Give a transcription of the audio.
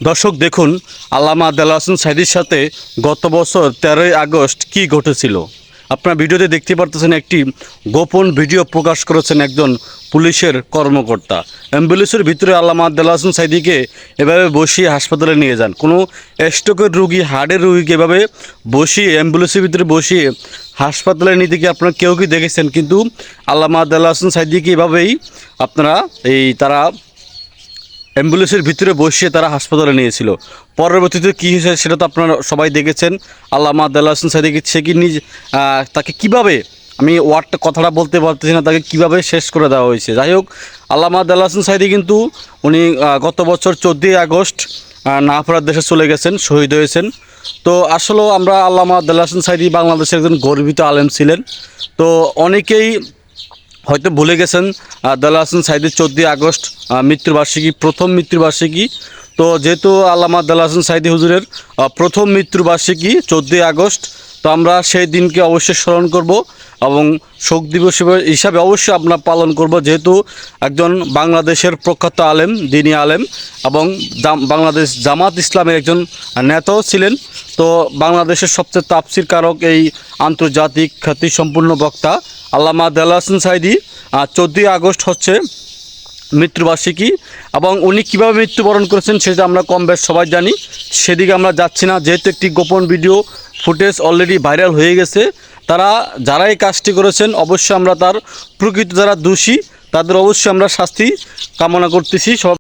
দর্শক দেখুন, আল্লামা দেলোয়ার হোসেন সাঈদীর সাথে গত বছর 13ই আগস্ট কি ঘটেছিল। আপনারা ভিডিওতে দেখতে পারতেছেন, একটি গোপন ভিডিও প্রকাশ করেছেন একজন পুলিশের কর্মকর্তা। অ্যাম্বুলেন্সের ভিতরে আল্লামা দেলোয়ার হোসেন সাঈদীকে এভাবে বসিয়ে হাসপাতালে নিয়ে যান। কোনো স্ট্রোকের রুগী, হার্টের রুগীকে এভাবে বসিয়ে অ্যাম্বুলেন্সের ভিতরে বসিয়ে হাসপাতালে নিতে গিয়ে আপনারা কেউ কি দেখেছেন? কিন্তু আল্লামা দেলোয়ার হোসেন সাঈদীকে এভাবেই আপনারা তারা অ্যাম্বুলেন্সের ভিতরে বসিয়ে তারা হাসপাতালে নিয়েছিল। পরবর্তীতে কী হয়েছে সেটা তো আপনারা সবাই দেখেছেন। আল্লামা দেলোয়ার হোসেন সাঈদীকে সে কি তাকে কীভাবে, আমি কথাটা বলতে পারতেছি না, তাকে কীভাবে শেষ করে দেওয়া হয়েছে। যাই হোক, আল্লামা দেলোয়ার হোসেন সাঈদী কিন্তু উনি গত বছর 14ই আগস্ট নাফারার দেশে চলে গেছেন, শহীদ হয়েছেন। তো আসলেও আমরা আল্লামা দেলোয়ার হোসেন সাঈদী বাংলাদেশের একজন গর্বিত আলেম ছিলেন। তো অনেকেই হয়তো ভুলে গেছেন দেলোয়ার হোসেন সাঈদীর 14ই আগস্ট মৃত্যুবার্ষিকী, প্রথম মৃত্যুবার্ষিকী। তো যেহেতু আল্লামা দেলোয়ার হোসেন সাঈদী হুজুরের প্রথম মৃত্যুবার্ষিকী 14ই আগস্ট, তো আমরা সেই দিনকে অবশ্যই স্মরণ করব এবং শোক দিবস হিসাবে অবশ্যই আমরা পালন করব। যেহেতু একজন বাংলাদেশের প্রখ্যাত আলেম, দ্বীনি আলেম এবং বাংলাদেশ জামাত ইসলামের একজন নেতাও ছিলেন। তো বাংলাদেশের সবচেয়ে তাফসীর কারক, এই আন্তর্জাতিক খ্যাতিসম্পন্ন বক্তা আল্লামা দেলোয়ার হোসেন সাঈদী 14ই আগস্ট হচ্ছে মৃত্যুবার্ষিকী। এবং উনি কীভাবে মৃত্যুবরণ করেছেন সেটা আমরা কম বেশ সবাই জানি, সেদিকে আমরা যাচ্ছি না। যেহেতু একটি গোপন ভিডিও ফুটেজ অলরেডি ভাইরাল হয়ে গেছে, যারা এই কাজটি করেছেন অবশ্যই আমরা তার প্রকৃত যারা দোষী তাদের অবশ্যই আমরা শাস্তি কামনা করতেছি। সব